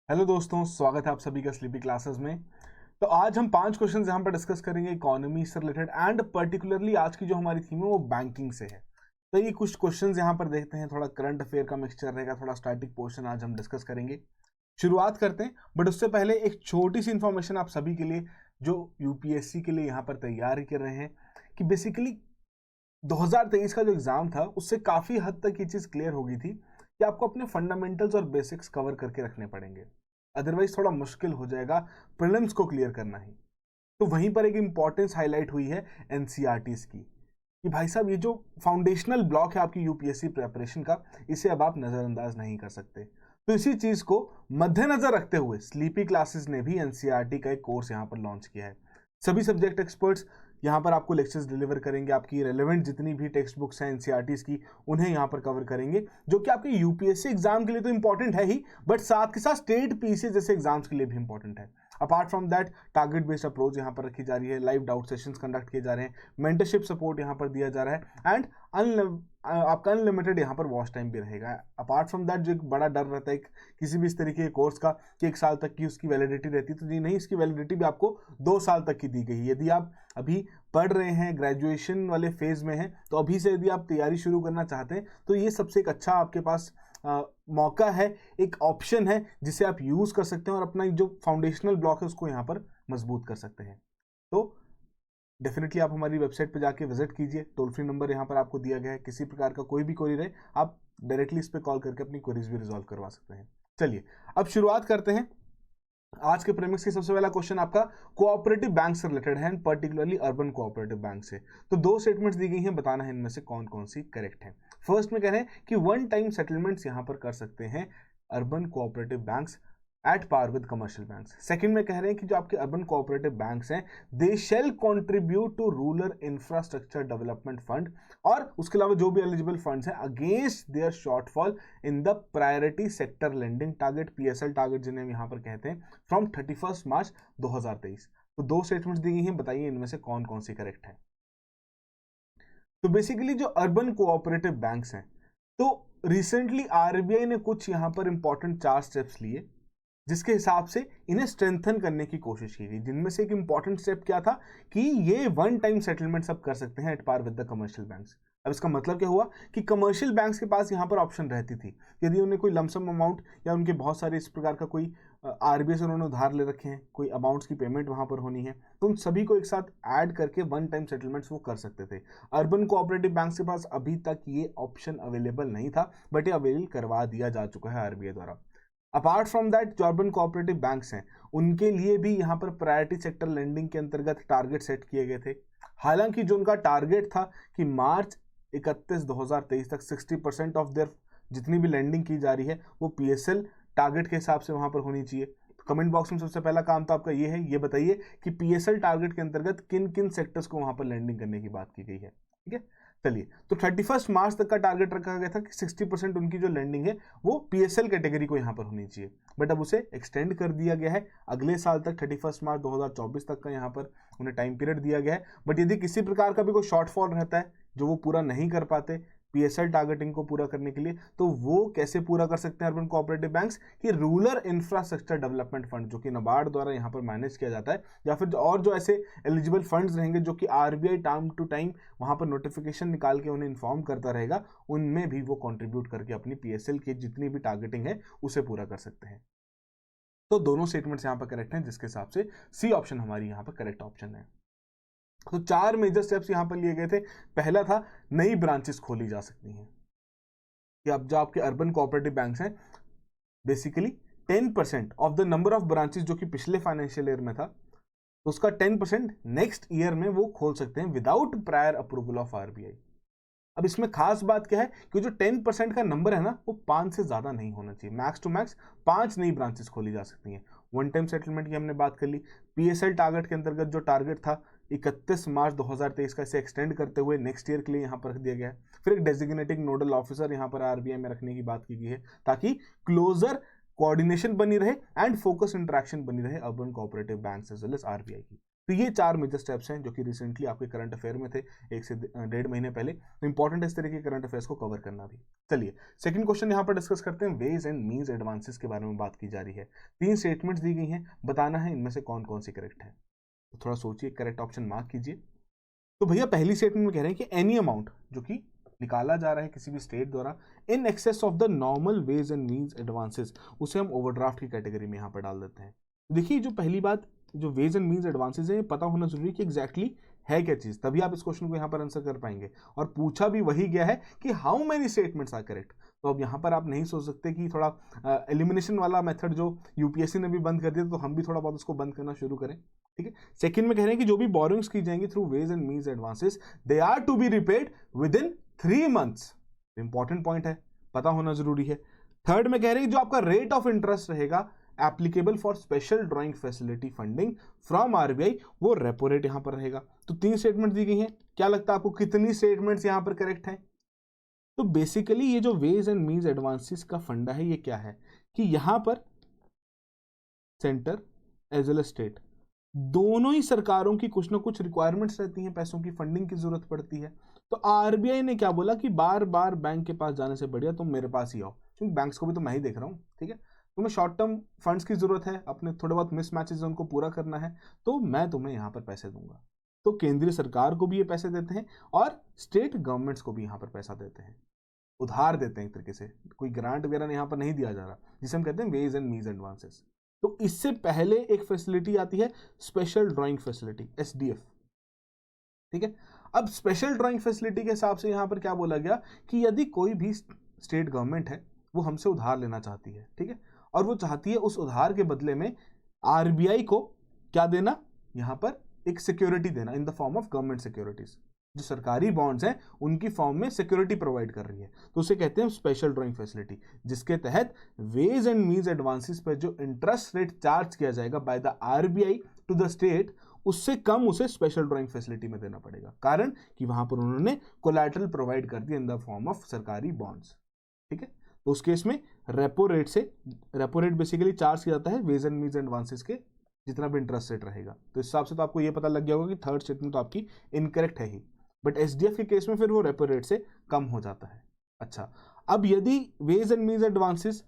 Hello दोस्तों, स्वागत है आप सभी का स्लीपी क्लासेस में। तो आज हम 5 क्वेश्चंस यहाँ पर डिस्कस करेंगे इकोनॉमी से रिलेटेड एंड पर्टिकुलरली आज की जो हमारी थीम है वो बैंकिंग से है। तो ये कुछ क्वेश्चंस यहाँ पर देखते हैं, थोड़ा करंट अफेयर का मिक्सचर रहेगा, थोड़ा स्टैटिक पोर्शन आज हम डिस्कस करेंगे। शुरुआत करते हैं, बट उससे पहले एक छोटी सी इंफॉर्मेशन आप सभी के लिए जो यूपीएससी के लिए यहाँ पर तैयारी कर रहे हैं कि बेसिकली 2023 का जो एग्जाम था उससे काफी हद तक ये चीज क्लियर हो गई थी कि आपको अपने फंडामेंटल्स और बेसिक्स कवर करके रखने पड़ेंगे, अदरवाइज थोड़ा मुश्किल हो जाएगा प्रीलिम्स को क्लियर करना ही। तो वहीं पर एक इंपॉर्टेंस हाईलाइट हुई है एनसीईआरटीज की कि भाई साहब ये जो फाउंडेशनल ब्लॉक है आपकी यूपीएससी प्रिपरेशन का, इसे अब आप नजरअंदाज नहीं कर सकते। तो इसी चीज को मद्देनजर रखते हुए स्लीपी क्लासेस ने भी एनसीईआरटी का एक कोर्स यहाँ पर लॉन्च किया है। सभी सब्जेक्ट एक्सपर्ट्स यहाँ पर आपको लेक्चर्स डिलीवर करेंगे, आपकी रेलेवेंट जितनी भी टेक्स्ट बुक्स हैं एनसीईआरटीज की उन्हें यहाँ पर कवर करेंगे, जो कि आपके यूपीएससी एग्जाम के लिए तो इंपॉर्टेंट है ही, बट साथ के साथ स्टेट पीसी जैसे एग्जाम्स के लिए भी इंपॉर्टेंट है। Apart from that target based approach यहाँ पर रखी जा रही है, लाइव डाउट सेशंस कंडक्ट किए जा रहे हैं, मेंटरशिप सपोर्ट यहाँ पर दिया जा रहा है एंड आपका अनलिमिटेड यहाँ पर वॉच टाइम भी रहेगा। अपार्ट फ्रॉम दैट जो एक बड़ा डर रहता है किसी भी इस तरीके के कोर्स का कि 1 साल तक की उसकी वैलिडिटी रहती है, तो जी नहीं, इसकी वैलिडिटी भी आपको 2 साल तक की दी गई है। यदि आप अभी पढ़ रहे हैं, ग्रेजुएशन वाले फेज में हैं, तो अभी से यदि आप तैयारी शुरू करना चाहते हैं तो ये सबसे एक अच्छा आपके पास मौका है, एक ऑप्शन है जिसे आप यूज कर सकते हैं और अपना जो फाउंडेशनल ब्लॉक है उसको यहाँ पर मजबूत कर सकते हैं। तो डेफिनेटली आप हमारी वेबसाइट पर जाके विजिट कीजिए, टोल फ्री नंबर यहाँ पर आपको दिया गया है, किसी प्रकार का कोई भी क्वेरी रहे आप डायरेक्टली इस पर कॉल करके अपनी क्वेरीज भी रिजॉल्व करवा सकते हैं। चलिए अब शुरुआत करते हैं। आज के प्रीमिक्स की सबसे पहला क्वेश्चन आपका कोऑपरेटिव बैंक से रिलेटेड है, पर्टिकुलरली अर्बन कोऑपरेटिव बैंक से। तो 2 स्टेटमेंट्स दी गई हैं, बताना है इनमें से कौन कौन सी करेक्ट है। फर्स्ट में कह रहे हैं कि वन टाइम सेटलमेंट्स यहां पर कर सकते हैं urban cooperative banks at par with commercial banks. Second में कह रहे हैं कि जो आपके अर्बन कोऑपरेटिव बैंक्स हैं they shall contribute to rural infrastructure development fund, और उसके अलावा जो भी एलिजिबल फंड्स हैं against their shortfall in the priority sector lending target, PSL target जिन्हें हम यहाँ पर कहते हैं, फ्रॉम 31 मार्च 2023। तो 2 स्टेटमेंट्स दी गई हैं, बताइए इनमें से कौन कौन सी करेक्ट है। तो बेसिकली जो अर्बन कोऑपरेटिव बैंक्स हैं, तो रिसेंटली आरबीआई ने कुछ यहाँ पर इंपॉर्टेंट 4 स्टेप्स लिए जिसके हिसाब से इन्हें स्ट्रेंथन करने की कोशिश की गई, जिनमें से एक इंपॉर्टेंट स्टेप क्या था कि ये वन टाइम सेटलमेंट सब कर सकते हैं at par with the commercial banks. अब इसका मतलब क्या हुआ कि कमर्शियल बैंक्स के पास यहाँ पर ऑप्शन रहती थी, यदि उन्हें कोई लमसम अमाउंट या उनके बहुत सारे इस प्रकार का कोई आरबीआई से उन्होंने उधार ले रखे हैं, कोई अमाउंट्स की पेमेंट वहां पर होनी है, तो उन सभी को एक साथ ऐड करके वन टाइम सेटलमेंट्स वो कर सकते थे। अर्बन कोऑपरेटिव बैंक्स के पास अभी तक ये ऑप्शन अवेलेबल नहीं था, बट ये अवेलेबल करवा दिया जा चुका है आरबीआई द्वारा। अपार्ट फ्रॉम दैट जो अर्बन कोऑपरेटिव बैंक्स हैं उनके लिए भी यहाँ पर प्रायोरिटी सेक्टर लेंडिंग के अंतर्गत टारगेट सेट किए गए थे। हालांकि जो उनका टारगेट था कि मार्च 31 2023 तक 60% ऑफ देयर जितनी भी लेंडिंग की जा रही है वो पीएसएल टारगेट के हिसाब से वहां पर होनी चाहिए। तो कमेंट बॉक्स में सबसे पहला काम तो आपका ये है, ये बताइए कि पीएसएल टारगेट के अंतर्गत किन किन सेक्टर्स को वहां पर लेंडिंग करने की बात की गई है। ठीक है, चलिए तो 31 मार्च तक का टारगेट रखा गया था कि 60% उनकी जो लेंडिंग है वो पीएसएल कैटेगरी को यहां पर होनी चाहिए, बट अब उसे एक्सटेंड कर दिया गया है अगले साल तक, 31 मार्च 2024 तक का यहां पर उन्हें टाइम पीरियड दिया गया है। बट यदि किसी प्रकार का भी कोई शॉर्टफॉल रहता है जो वो पूरा नहीं कर पाते पीएसएल टारगेटिंग को पूरा करने के लिए, तो वो कैसे पूरा कर सकते हैं अर्बन कोऑपरेटिव बैंक्स कि रूरल इंफ्रास्ट्रक्चर डेवलपमेंट फंड जो कि नाबार्ड द्वारा यहाँ पर मैनेज किया जाता है, या फिर और जो ऐसे एलिजिबल फंड्स रहेंगे जो कि आरबीआई टाइम टू टाइम वहां पर नोटिफिकेशन निकाल के उन्हें इन्फॉर्म करता रहेगा, उनमें भी वो कंट्रीब्यूट करके अपनी पीएसएल की जितनी भी टारगेटिंग है उसे पूरा कर सकते हैं। तो दोनों स्टेटमेंट्स यहाँ पर करेक्ट हैं, जिसके हिसाब से सी ऑप्शन हमारी यहाँ पर करेक्ट ऑप्शन है। तो 4 मेजर स्टेप्स यहां पर लिए गए थे। पहला था नई ब्रांचेस खोली जा सकती हैं, कि अब जो आपके अर्बन कोऑपरेटिव बैंक्स हैं basically 10% of the number of branches जो कि पिछले फाइनेंशियल ईयर में था, तो उसका 10% नेक्स्ट ईयर में वो खोल सकते हैं without prior approval of RBI. अब इसमें खास बात क्या है कि जो 10% का नंबर है ना वो 5 से ज्यादा नहीं होना चाहिए, मैक्स टू मैक्स 5 नई ब्रांचेस खोली जा सकती हैं। वन टाइम सेटलमेंट की हमने बात कर ली। पीएसएल टारगेट के अंतर्गत जो टारगेट था 31 मार्च 2023 का, इसे एक्सटेंड करते हुए नेक्स्ट ईयर के लिए यहाँ पर रख दिया गया है। फिर एक डेजिग्नेटिंग नोडल ऑफिसर यहाँ पर आरबीआई में रखने की बात की गई है ताकि क्लोजर कोऑर्डिनेशन बनी रहे एंड फोकस इंटरेक्शन बनी रहे urban cooperative bank as well as RBI की। तो ये 4 मेजर स्टेप्स हैं जो कि रिसेंटली आपके करंट अफेयर में थे 1 से 1.5 महीने पहले। तो इंपॉर्टेंट है इस तरह के करंट अफेयर्स को कवर करना भी। चलिए सेकंड क्वेश्चन यहाँ पर डिस्कस करते हैं। वेज एंड मीन्स एडवांसेस के बारे में बात की जा रही है। 3 स्टेटमेंट्स दी गई हैं, बताना है इनमें से कौन कौन सी करेक्ट है। तो थोड़ा सोचिए, करेक्ट ऑप्शन मार्क कीजिए। तो भैया पहली स्टेटमेंट में कह रहे हैं कि एनी अमाउंट जो कि निकाला जा रहा है किसी भी स्टेट द्वारा in excess of the normal ways and means advances, उसे हम ओवरड्राफ्ट की कैटेगरी में यहाँ पर डाल देते हैं। देखिए जो पहली बात, जो वेज एंड मीन्स एडवांसेस है, ये पता होना जरूरी है कि एग्जैक्टली है क्या चीज, तभी आप इस क्वेश्चन को यहाँ पर आंसर कर पाएंगे। और पूछा भी वही गया है कि how many statements are correct. तो अब यहाँ पर आप नहीं सोच सकते कि थोड़ा एलिमिनेशन वाला मेथड जो यूपीएससी ने भी बंद कर दिया, तो हम भी थोड़ा बहुत उसको बंद करना शुरू करें। ठीक है। सेकंड में कह रहे हैं कि जो भी बोरोइंग्स की जाएंगी through ways and means advances, they are to be repaid within 3 months. Important point है, पता होना जरूरी है। थर्ड में कह रहे हैं जो आपका रेट ऑफ इंटरेस्ट रहेगा applicable for special drawing facility funding from RBI, वो रेपो रेट यहां पर रहेगा। तो 3 स्टेटमेंट दी गई हैं। क्या लगता है आपको कितनी स्टेटमेंट्स यहां पर करेक्ट हैं? तो बेसिकली ये जो वेज एंड मीन्स एडवांसेस का फंडा है, ये क्या है कि यहां पर centre as well as state, दोनों ही सरकारों की कुछ ना कुछ रिक्वायरमेंट्स रहती हैं, पैसों की फंडिंग की जरूरत पड़ती है। तो आरबीआई ने क्या बोला कि बार बार बैंक के पास जाने से बढ़िया तुम मेरे पास ही आओ, क्योंकि बैंक्स को भी तो मैं ही देख रहा हूँ। ठीक है, तुम्हें शॉर्ट टर्म फंड्स की जरूरत है, अपने थोड़े बहुत मिसमैचेस उनको पूरा करना है, तो मैं तुम्हें यहाँ पर पैसे दूंगा। तो केंद्रीय सरकार को भी ये पैसे देते हैं और स्टेट गवर्नमेंट्स को भी यहाँ पर पैसा देते हैं, उधार देते हैं एक तरीके से। कोई ग्रांट वगैरह यहाँ पर नहीं दिया जा रहा, जिसे हम कहते हैं वेज एंड मीन्स एडवांसेस। तो इससे पहले एक फैसिलिटी आती है स्पेशल ड्राइंग फैसिलिटी, एसडीएफ। ठीक है। अब स्पेशल ड्राइंग फैसिलिटी के हिसाब से यहां पर क्या बोला गया कि यदि कोई भी स्टेट गवर्नमेंट है वो हमसे उधार लेना चाहती है, ठीक है, और वो चाहती है उस उधार के बदले में आरबीआई को क्या देना, यहां पर एक सिक्योरिटी देना in the form of government securities, जो सरकारी बॉन्ड्स हैं उनकी फॉर्म में सिक्योरिटी प्रोवाइड कर रही है। तो उसे कहते हैं स्पेशल ड्राइंग फैसिलिटी, जिसके तहत वेज एंड मीन्स एडवांसेस पर जो इंटरेस्ट रेट चार्ज किया जाएगा by the RBI to the state, उससे कम उसे स्पेशल ड्राइंग फैसिलिटी में देना पड़ेगा। कारण कि वहां पर उन्होंने कोलैटरल प्रोवाइड कर दिया इन द फॉर्म ऑफ सरकारी बॉन्ड्स। ठीक है। तो उस केस में रेपो रेट से, रेपो रेट बेसिकली चार्ज किया जाता है वेज एंड मीन्स एडवांसेस के जितना भी इंटरेस्ट रेट रहेगा। तो इस हिसाब से तो आपको यह पता लग गया होगा कि थर्ड स्टेटमेंट तो आपकी इनकरेक्ट है ही, बट एसडीएफ के केस में फिर वो रेपो रेट से कम हो जाता है। अच्छा, अब यदि वेज एंड मीन्स एडवांसेस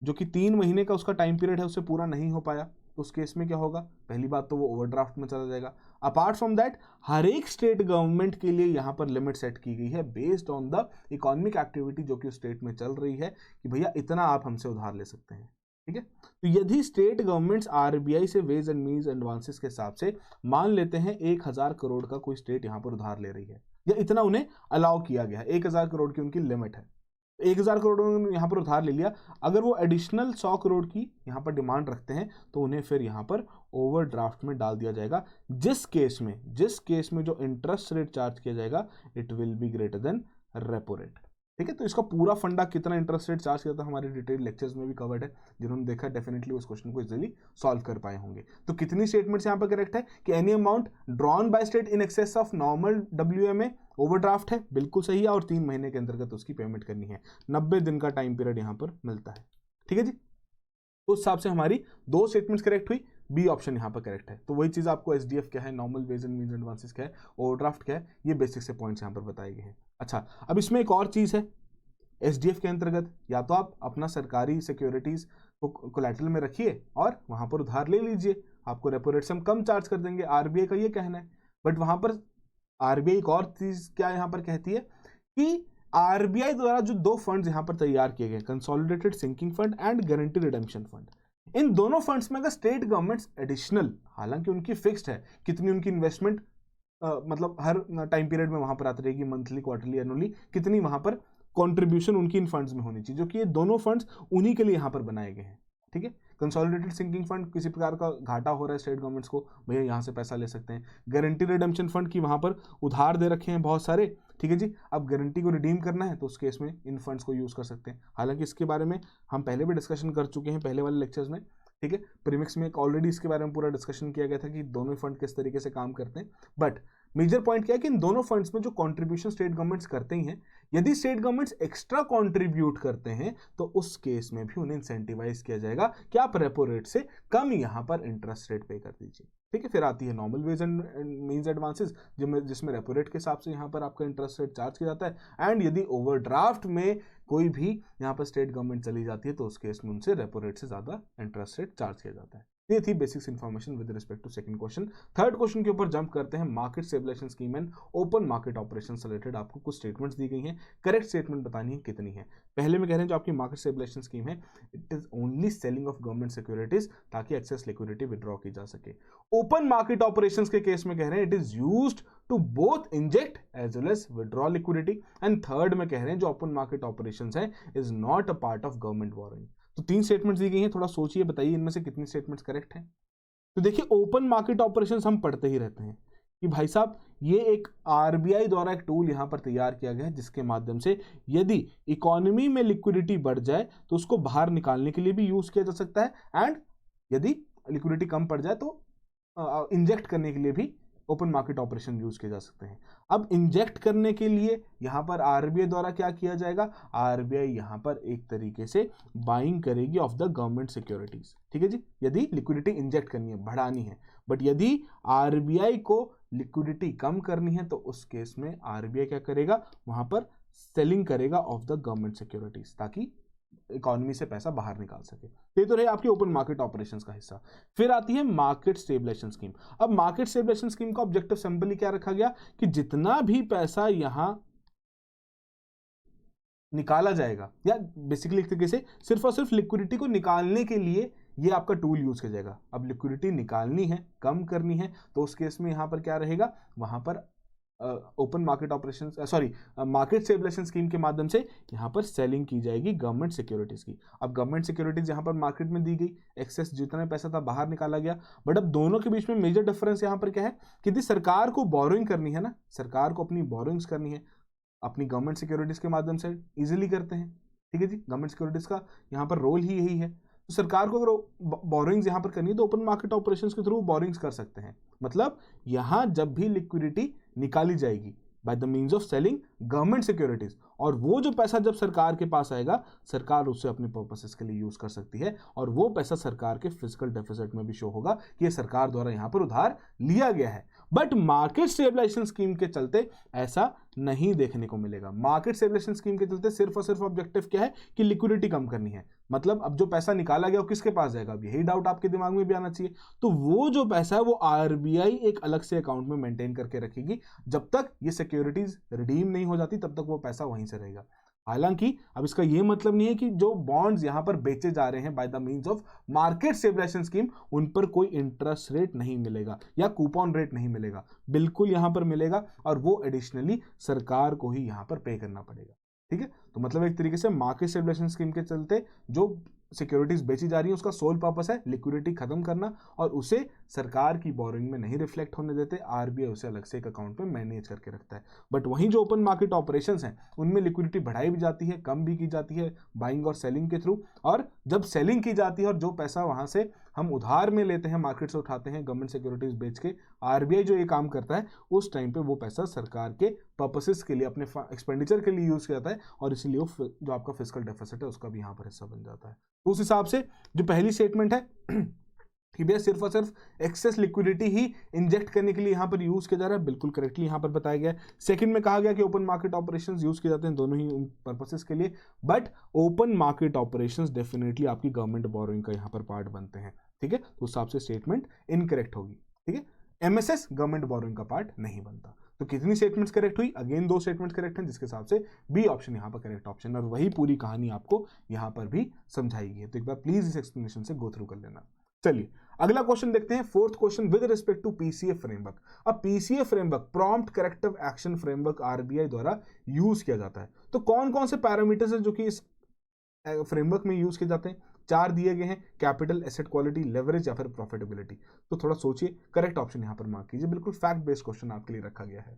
जो कि 3 महीने का उसका टाइम पीरियड है, उससे पूरा नहीं हो पाया, तो उस केस में क्या होगा? पहली बात तो वो ओवरड्राफ्ट में चला जाएगा। अपार्ट फ्रॉम दैट, हर एक स्टेट गवर्नमेंट के लिए यहां पर लिमिट सेट की गई है based on the economic activity जो कि स्टेट में चल रही है, कि भैया इतना आप हमसे उधार ले सकते हैं। ठीक है। तो यदि स्टेट गवर्नमेंट्स आरबीआई से वेज एंड मीन्स एडवांसेस के हिसाब से मान लेते हैं 1000 करोड़ का कोई स्टेट यहां पर उधार ले रही है, या इतना उन्हें अलाउ किया गया है, 1000 करोड़ की उनकी लिमिट है, 1000 करोड़ उन्होंने यहाँ पर उधार ले लिया, अगर वो एडिशनल 100 करोड़ की यहाँ पर डिमांड रखते हैं तो उन्हें फिर यहाँ पर ओवरड्राफ्ट में डाल दिया जाएगा, जिस केस में जो इंटरेस्ट रेट चार्ज किया जाएगा it will be greater than repo rate. ठीक है। तो इसका पूरा फंडा कितना इंटरेस्ट रेट चार्ज किया था हमारे डिटेल लेक्चर्स में भी कवर्ड है, जिन्होंने देखा डेफिनेटली उस क्वेश्चन को इजीली सॉल्व कर पाए होंगे। तो कितनी स्टेटमेंट्स यहाँ पर करेक्ट है कि any amount drawn by state in excess of normal WMA overdraft है, बिल्कुल सही है, और 3 महीने के अंतर्गत उसकी पेमेंट करनी है, 90 दिन का टाइम पीरियड यहाँ पर मिलता है। ठीक है जी। तो उस हिसाब से हमारी 2 स्टेटमेंट्स करेक्ट हुई, बी ऑप्शन यहाँ पर करेक्ट है। तो वही चीज आपको एसडीएफ क्या है, normal ways and means advances क्या है, ओवरड्राफ्ट क्या है, ये बेसिक से पॉइंट्स यहाँ पर बताए गए हैं। अच्छा, अब इसमें एक और चीज है, एसडीएफ के अंतर्गत या तो आप अपना सरकारी सिक्योरिटीज को कोलैटरल में रखिए और वहां पर उधार ले लीजिए, आपको रेपो रेट से हम कम चार्ज कर देंगे, आरबीआई का ये कहना है। बट वहां पर आरबीआई एक और चीज क्या यहां पर कहती है कि आरबीआई द्वारा जो 2 फंड्स यहां पर तैयार किए गए, consolidated sinking fund and guarantee redemption fund, इन दोनों फंड्स में अगर स्टेट गवर्नमेंट्स एडिशनल, हालांकि उनकी फिक्स्ड है कितनी उनकी इन्वेस्टमेंट मतलब हर टाइम पीरियड में वहां पर आती रहेगी, मंथली, क्वार्टरली, एनुअली, कितनी वहां पर कंट्रीब्यूशन उनकी इन फंड्स में होनी चाहिए, जो कि ये दोनों फंड्स उन्हीं के लिए यहां पर बनाए गए हैं। ठीक है। कंसोलिडेटेड सिंकिंग फंड, किसी प्रकार का घाटा हो रहा है स्टेट गवर्नमेंट्स को, भैया यहां से पैसा ले सकते हैं। गारंटी रिडेम्पशन फंड की वहां पर उधार दे रखे हैं बहुत सारे, ठीक है जी, अब गारंटी को रिडीम करना है तो उस केस में इन फंड्स को यूज कर सकते हैं। हालांकि इसके बारे में हम पहले भी डिस्कशन कर चुके हैं पहले वाले लेक्चर्स में। ठीक है। प्रीमिक्स में ऑलरेडी इसके बारे में पूरा डिस्कशन किया गया था कि दोनों फंड किस तरीके से काम करते हैं। बट मेजर पॉइंट क्या है कि इन दोनों फंड्स में जो कंट्रीब्यूशन स्टेट गवर्नमेंट्स करते ही हैं, यदि स्टेट गवर्नमेंट्स एक्स्ट्रा कंट्रीब्यूट करते हैं तो उस केस में भी उन्हें इंसेंटिवाइज किया जाएगा कि आप रेपो रेट से कम यहां पर इंटरेस्ट रेट पे कर दीजिए। ठीक है। फिर आती है normal ways and means advances, जिसमें रेपो रेट के हिसाब से यहाँ पर आपका इंटरेस्ट रेट चार्ज किया जाता है। एंड यदि ओवरड्राफ्ट में कोई भी यहाँ पर स्टेट गवर्नमेंट चली जाती है तो उस केस में उनसे रेपो रेट से ज़्यादा इंटरेस्ट रेट चार्ज किया जाता है। ये थी basics information with respect to second question. Third question के ऊपर जंप करते हैं। Market stabilisation scheme and open market operation से रिलेटेड आपको कुछ स्टेटमेंट्स दी गई हैं, करेक्ट स्टेटमेंट बतानी है कितनी है। पहले में कह रहे हैं जो आपकी मार्केट स्टेबलाइजेशन स्कीम है, it is only selling of government securities ताकि एक्सेस लिक्विडिटी विड्रॉ की जा सके। ओपन मार्केट ऑपरेशंस के केस में कह रहे हैं it is used to both inject as well as withdraw liquidity. And third में कह रहे हैं जो ओपन मार्केट ऑपरेशंस है is not a part of government borrowing. तो 3 स्टेटमेंट्स दी गई हैं, थोड़ा सोचिए, बताइए इनमें से कितनी स्टेटमेंट्स करेक्ट हैं। तो देखिए ओपन मार्केट ऑपरेशंस हम पढ़ते ही रहते हैं कि भाई साहब ये एक आरबीआई द्वारा एक टूल यहां पर तैयार किया गया है जिसके माध्यम से यदि इकोनॉमी में लिक्विडिटी बढ़ जाए तो उसको बाहर निकालने के लिए भी यूज किया जा सकता है, एंड यदि लिक्विडिटी कम पड़ जाए तो इंजेक्ट करने के लिए भी ओपन मार्केट ऑपरेशन यूज किए जा सकते हैं। अब इंजेक्ट करने के लिए यहां पर आरबीआई द्वारा क्या किया जाएगा, आरबीआई यहां पर एक तरीके से बाइंग करेगी ऑफ द गवर्नमेंट सिक्योरिटीज। ठीक है जी, यदि लिक्विडिटी इंजेक्ट करनी है, बढ़ानी है। बट यदि आरबीआई को लिक्विडिटी कम करनी है तो उस केस में आरबीआई क्या करेगा, वहां पर सेलिंग करेगा ऑफ द गवर्नमेंट सिक्योरिटीज ताकि इकोनॉमी से पैसा बाहर निकाल सके। ये तो रहे आपके ओपन मार्केट ऑपरेशंस का हिस्सा। फिर आती है मार्केट स्टेबलाइजेशन स्कीम। अब मार्केट स्टेबलाइजेशन स्कीम का ऑब्जेक्टिव सिंपली क्या रखा गया कि जितना भी पैसा यहां निकाला जाएगा, या बेसिकली एक तरीके से सिर्फ और सिर्फ लिक्विडिटी को निकालने के लिए ये आपका टूल यूज किया जाएगा। अब लिक्विडिटी निकालनी है, कम करनी है, तो उस केस में यहां पर क्या रहेगा, वहां पर open market operation market stabilisation scheme के माध्यम से यहां पर सेलिंग की जाएगी गवर्नमेंट सिक्योरिटीज की। अब गवर्नमेंट सिक्योरिटीज यहां पर मार्केट में दी गई, एक्सेस जितना पैसा था बाहर निकाला गया। बट अब दोनों के बीच में मेजर डिफरेंस यहां पर क्या है कि यदि सरकार को बोरोइंग करनी है ना, सरकार को अपनी बोरोइंग्स करनी है अपनी गवर्नमेंट सिक्योरिटीज के माध्यम से इजीली करते हैं। ठीक है जी, गवर्नमेंट सिक्योरिटीज का यहाँ पर रोल ही यही है। तो सरकार को अगर बोरिंग्स यहाँ पर करनी है तो ओपन मार्केट ऑपरेशंस के थ्रू बोरिंग्स कर सकते हैं। मतलब यहाँ जब भी लिक्विडिटी निकाली जाएगी by the means of selling government securities, और वो जो पैसा जब सरकार के पास आएगा सरकार उसे अपने पर्पसेस के लिए यूज कर सकती है, और वो पैसा सरकार के फिजिकल डेफिसिट में भी शो होगा कि ये सरकार द्वारा यहाँ पर उधार लिया गया है। बट मार्केट स्टेबलाइजेशन स्कीम के चलते ऐसा नहीं देखने को मिलेगा। मार्केट स्टेबलाइजेशन स्कीम के चलते सिर्फ और सिर्फ ऑब्जेक्टिव क्या है कि लिक्विडिटी कम करनी है। मतलब अब जो पैसा निकाला गया वो किसके पास जाएगा, अब यही डाउट आपके दिमाग में भी आना चाहिए। तो वो जो पैसा है वो आरबीआई एक अलग से अकाउंट में मेंटेन करके रखेगी, जब तक ये सिक्योरिटीज रिडीम नहीं हो जाती तब तक वो पैसा वहीं से रहेगा। हालांकि अब इसका ये मतलब नहीं है कि जो बॉन्ड्स यहां पर बेचे जा रहे हैं by the means of market stabilisation scheme उन पर कोई इंटरेस्ट रेट नहीं मिलेगा या कूपन रेट नहीं मिलेगा, बिल्कुल यहां पर मिलेगा, और वो एडिशनली सरकार को ही यहां पर पे करना पड़ेगा। ठीक है, तो मतलब एक तरीके से मार्केट स्टेबलाइजेशन स्कीम के चलते जो सिक्योरिटीज बेची जा रही है उसका सोल पर्पस है लिक्विडिटी खत्म करना, और उसे सरकार की बोरिंग में नहीं रिफ्लेक्ट होने देते, आरबीआई उसे अलग से एक अकाउंट में मैनेज करके रखता है। बट वहीं जो ओपन मार्केट ऑपरेशंस हैं उनमें लिक्विडिटी बढ़ाई भी जाती है, कम भी की जाती है बाइंग और सेलिंग के थ्रू, और जब सेलिंग की जाती है और जो पैसा वहां से हम उधार में लेते हैं, मार्केट से उठाते हैं गवर्नमेंट सिक्योरिटीज बेच के, आरबीआई जो ये काम करता है उस टाइम पे वो पैसा सरकार के पर्पसेस के लिए अपने एक्सपेंडिचर के लिए यूज किया जाता है, और इसलिए वो जो आपका फिजिकल डेफिसिट है उसका भी यहाँ पर हिस्सा बन जाता है। तो उस हिसाब से जो पहली स्टेटमेंट है कि भैया सिर्फ और सिर्फ एक्सेस लिक्विडिटी ही इंजेक्ट करने के लिए यहाँ पर यूज किया जा रहा है, बिल्कुल करेक्टली यहाँ पर बताया गया है। सेकंड में कहा गया कि ओपन मार्केट ऑपरेशंस यूज किए जाते हैं दोनों ही पर्पसेस के लिए, but open market operations definitely आपकी गवर्नमेंट बोरोइंग का यहाँ पर पार्ट बनते हैं। ठीक है, तो उस हिसाब से स्टेटमेंट इनकरेक्ट होगी। ठीक है, एमएसएस गवर्नमेंट बोरोइंग का पार्ट नहीं बनता। तो कितनी स्टेटमेंट्स करेक्ट हुई, अगेन 2 स्टेटमेंट्स करेक्ट हैं, जिसके हिसाब से बी ऑप्शन यहाँ पर करेक्ट ऑप्शन, और वही पूरी कहानी आपको यहाँ पर भी समझाई गई है। तो एक बार प्लीज इस एक्सप्लेनेशन से गो थ्रू कर लेना। चलिए अगला क्वेश्चन देखते हैं, fourth question with respect to PCA framework. अब PCA framework prompt corrective action framework RBI द्वारा यूज किया जाता है। तो कौन कौन से पैरामीटर्स है जो कि इस फ्रेमवर्क में यूज किए जाते हैं, 4 दिए गए हैं, कैपिटल, एसेट क्वालिटी, लेवरेज या फिर प्रॉफिटेबिलिटी। तो थोड़ा सोचिए, करेक्ट ऑप्शन यहां पर मार्क कीजिए, बिल्कुल फैक्ट बेस्ड क्वेश्चन आपके लिए रखा गया है।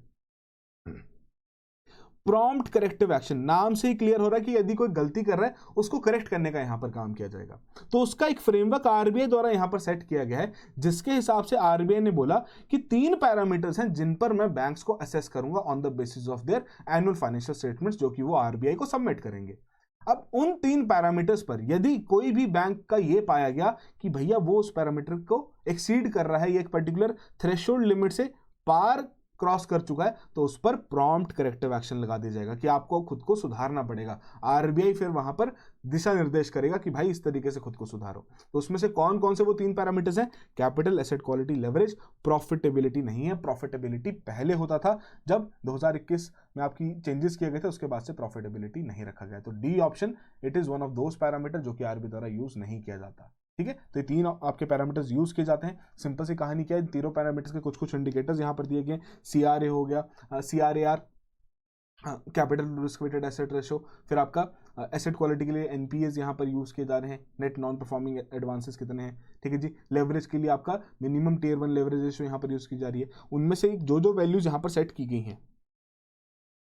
प्रॉम्प्ट करेक्टिव एक्शन, नाम से ही क्लियर हो रहा है कि यदि कोई गलती कर रहा है उसको करेक्ट करने का यहां पर काम किया जाएगा। तो उसका एक फ्रेमवर्क आरबीआई द्वारा यहां पर सेट किया गया है, जिसके हिसाब से आरबीआई ने बोला कि 3 पैरामीटर्स हैं जिन पर मैं बैंक्स को असेस करूंगा on the basis of their annual financial statements, जो कि वो आरबीआई को सबमिट करेंगे। अब उन 3 पैरामीटर्स पर यदि कोई भी बैंक का ये पाया गया कि भैया वो उस पैरामीटर को एक्सीड कर रहा है, ये एक पर्टिकुलर थ्रेशोल्ड लिमिट से पार क्रॉस कर चुका है, तो उस पर प्रॉम्प्ट करेक्टिव एक्शन लगा दिया जाएगा कि आपको खुद को सुधारना पड़ेगा। आरबीआई फिर वहां पर दिशा निर्देश करेगा कि भाई इस तरीके से खुद को सुधारो। तो उसमें से कौन कौन से वो 3 पैरामीटर्स हैं? Capital, asset quality, leverage, profitability नहीं है। प्रॉफिटेबिलिटी पहले होता था जब 2021 में आपकी चेंजेस किए गए थे, उसके बाद से प्रॉफिटेबिलिटी नहीं रखा गया। तो D option, it is one of those parameter जो कि आरबीआई द्वारा यूज नहीं किया जाता। ठीक है, तो ये 3 आपके पैरामीटर्स यूज किए जाते हैं। सिंपल सी कहानी क्या है, इन तीनों पैरामीटर्स के कुछ कुछ इंडिकेटर्स यहाँ पर दिए गए। सीआरए हो गया, CRAR, capital risk weighted asset ratio, फिर आपका एसेट क्वालिटी के लिए एनपीएस यहाँ पर यूज किए जा रहे हैं, नेट नॉन परफॉर्मिंग एडवांसेस कितने हैं। ठीक है जी, लेवरेज के लिए आपका मिनिमम टियर 1 लेवरेज रेशो यहाँ पर यूज की जा रही है। उनमें से जो जो वैल्यूज यहाँ पर सेट की गई हैं,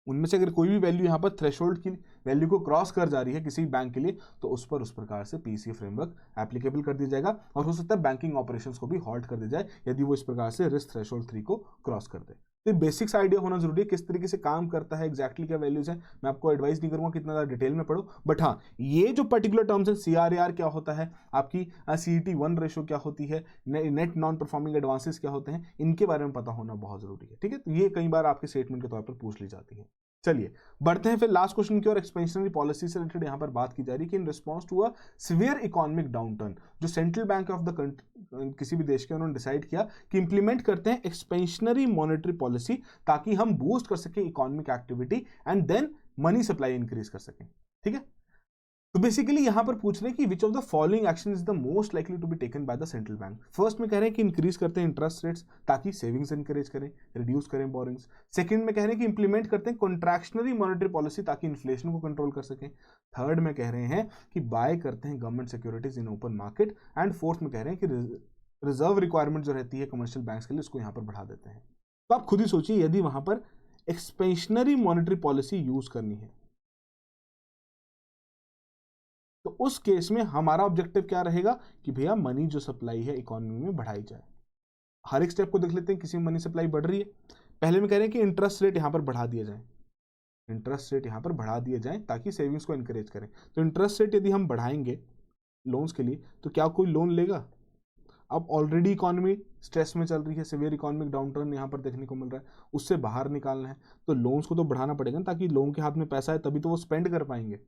उनमें से अगर कोई भी वैल्यू यहाँ पर थ्रेशोल्ड की वैल्यू को क्रॉस कर जा रही है किसी बैंक के लिए, तो उस पर उस प्रकार से पीसी फ्रेमवर्क एप्लीकेबल कर दिया जाएगा। और हो सकता है बैंकिंग ऑपरेशंस को भी हॉल्ट कर दिया जाए यदि वो इस प्रकार से रिस्क थ्रेशोल्ड 3 को क्रॉस कर दे। तो बेसिक्स आइडिया होना जरूरी है, किस तरीके से काम करता है, एक्जैक्टली क्या वैल्यूज है। मैं आपको एडवाइस नहीं करूंगा कितना ज़्यादा डिटेल में पढ़ो, बट हाँ, ये जो पर्टिकुलर टर्म्स है, सीआरएआर क्या होता है, आपकी CET1 रेशो क्या होती है, नेट नॉन परफॉर्मिंग एडवांसेस क्या होते हैं, इनके बारे में पता होना बहुत जरूरी है। ठीक है, तो ये कई बार आपके स्टेटमेंट के तौर पर पूछ ली जाती है। चलिए बढ़ते हैं फिर लास्ट क्वेश्चन की और। एक्सपेंशनरी पॉलिसी से रिलेटेड यहां पर बात की जा रही है कि in response to a severe economic downturn, जो सेंट्रल बैंक ऑफ द किसी भी देश के, उन्होंने डिसाइड किया कि इंप्लीमेंट करते हैं एक्सपेंशनरी मॉनेटरी पॉलिसी ताकि हम बूस्ट कर सकें economic activity and then money supply increase कर सकें। ठीक है, तो बेसिकली यहां पर पूछ रहे हैं कि which of the following action is the most likely to be taken by the central bank. First में कह रहे हैं कि इंक्रीज करते हैं इंटरेस्ट रेट्स ताकि सेविंग्स इंकरेज करें, रिड्यूस करें बोरिंग्स। सेकंड में कह रहे हैं कि इंप्लीमेंट करते हैं कॉन्ट्रैक्शनरी मॉनेटरी पॉलिसी ताकि इन्फ्लेशन को कंट्रोल कर सकें। थर्ड में कह रहे हैं कि बाय करते हैं government securities in open market. And fourth में कह रहे हैं कि रिजर्व रिक्वायरमेंट जो रहती है कमर्शियल बैंक्स के लिए, उसको यहां पर बढ़ा देते हैं। तो आप खुद ही सोचिए, यदि वहां पर एक्सपेंशनरी मॉनेटरी पॉलिसी यूज करनी है तो उस केस में हमारा ऑब्जेक्टिव क्या रहेगा कि भैया मनी जो सप्लाई है इकोनॉमी में बढ़ाई जाए। हर एक स्टेप को देख लेते हैं, किसी में मनी सप्लाई बढ़ रही है। पहले में कह रहे हैं कि इंटरेस्ट रेट यहां पर बढ़ा दिया जाए, इंटरेस्ट रेट यहां पर बढ़ा दिए जाए ताकि सेविंग्स को इंकरेज करें। तो इंटरेस्ट रेट यदि हम बढ़ाएंगे लोन्स के लिए तो क्या कोई लोन लेगा? अब ऑलरेडी इकोनॉमी स्ट्रेस में चल रही है, सीवियर इकोनॉमिक डाउनटर्न यहाँ पर देखने को मिल रहा है, उससे बाहर निकालना है तो लोन्स को तो बढ़ाना पड़ेगा ताकि लोगों के हाथ में पैसा है तभी तो वो स्पेंड कर पाएंगे।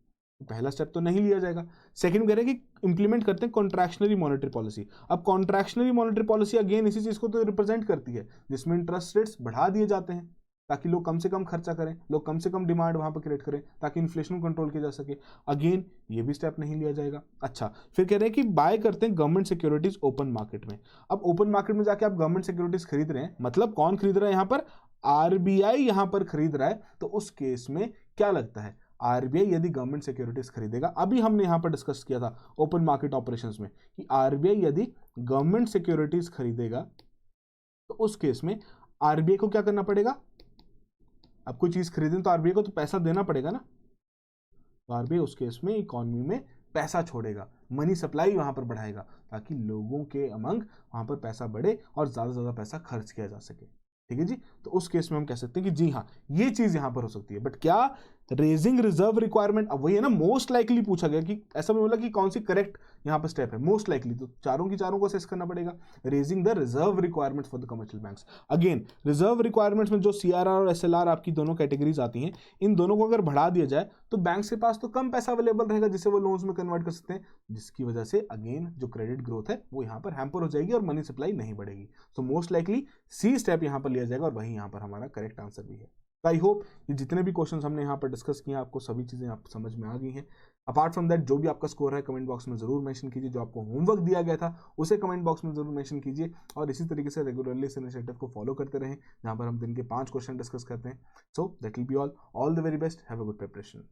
पहला स्टेप तो नहीं लिया जाएगा। सेकंड कह रहे हैं कि इंप्लीमेंट करते हैं कॉन्ट्रैक्शनरी मॉनेटरी पॉलिसी। अब कॉन्ट्रैक्शनरी मॉनेटरी पॉलिसी अगेन इसी चीज को तो रिप्रेजेंट करती है जिसमें इंटरेस्ट रेट्स बढ़ा दिए जाते हैं ताकि लोग कम से कम खर्चा करें, लोग कम से कम डिमांड वहां पर क्रिएट करें ताकि इन्फ्लेशन को कंट्रोल किया जा सके। अगेन ये भी स्टेप नहीं लिया जाएगा। अच्छा, फिर कह रहे हैं कि बाय करते हैं गवर्नमेंट सिक्योरिटीज ओपन मार्केट में। अब ओपन मार्केट में जाके आप गवर्नमेंट सिक्योरिटीज खरीद रहे हैं, मतलब कौन खरीद रहा है यहाँ पर? आरबीआई यहां पर खरीद रहा है। तो उस केस में क्या लगता है, आरबीआई यदि गवर्नमेंट सिक्योरिटीज खरीदेगा, अभी हमने यहां पर डिस्कस किया था ओपन मार्केट ऑपरेशंस में कि आरबीआई यदि गवर्नमेंट सिक्योरिटीज खरीदेगा तो उस केस में आरबीआई को क्या करना पड़ेगा? अब कोई चीज खरीदें तो आरबीआई को तो पैसा देना पड़ेगा ना, तो आरबीआई उस केस में इकोनॉमी में पैसा छोड़ेगा, मनी सप्लाई वहां पर बढ़ाएगा ताकि लोगों के अमंग वहां पर पैसा बढ़े और ज्यादा से ज्यादा पैसा खर्च किया जा सके। ठीक है जी, तो उस केस में हम कह सकते हैं कि जी हाँ, ये चीज यहां पर हो सकती है। बट क्या रेजिंग रिजर्व रिक्वायरमेंट, अब वही है ना, मोस्ट लाइकली पूछा गया कि ऐसा मैं बोला कि कौन सी करेक्ट यहां पर स्टेप है, मोस्ट लाइकली, तो चारों की चारों को असेस करना पड़ेगा। Raising the reserve requirements for the commercial banks. Again reserve requirements में जो सीआरआर और एसएलआर आपकी दोनों कैटेगरीज आती हैं, इन दोनों को अगर बढ़ा दिया जाए तो बैंक्स के पास तो कम पैसा अवेलेबल रहेगा जिसे वो लोन्स में कन्वर्ट कर सकते हैं, जिसकी वजह से अगेन जो क्रेडिट ग्रोथ है वो यहाँ पर हैम्पर हो जाएगी और मनी सप्लाई नहीं बढ़ेगी। So most likely see step यहाँ पर लिया जाएगा और वही यहाँ पर हमारा करेक्ट आंसर भी है। आई होप ये जितने भी क्वेश्चंस हमने यहाँ पर डिस्कस किए आपको सभी चीज़ें आप समझ में आ गई हैं। अपार्ट फ्रॉम दैट जो भी आपका स्कोर है कमेंट बॉक्स में जरूर मेंशन कीजिए, जो आपको होमवर्क दिया गया था उसे कमेंट बॉक्स में जरूर मेंशन कीजिए और इसी तरीके से रेगुलरली इस इनिशिएटिव को फॉलो करते रहें जहाँ पर हम दिन के 5 क्वेश्चन डिस्कस करते हैं। So that will be all the very best, have a good preparation.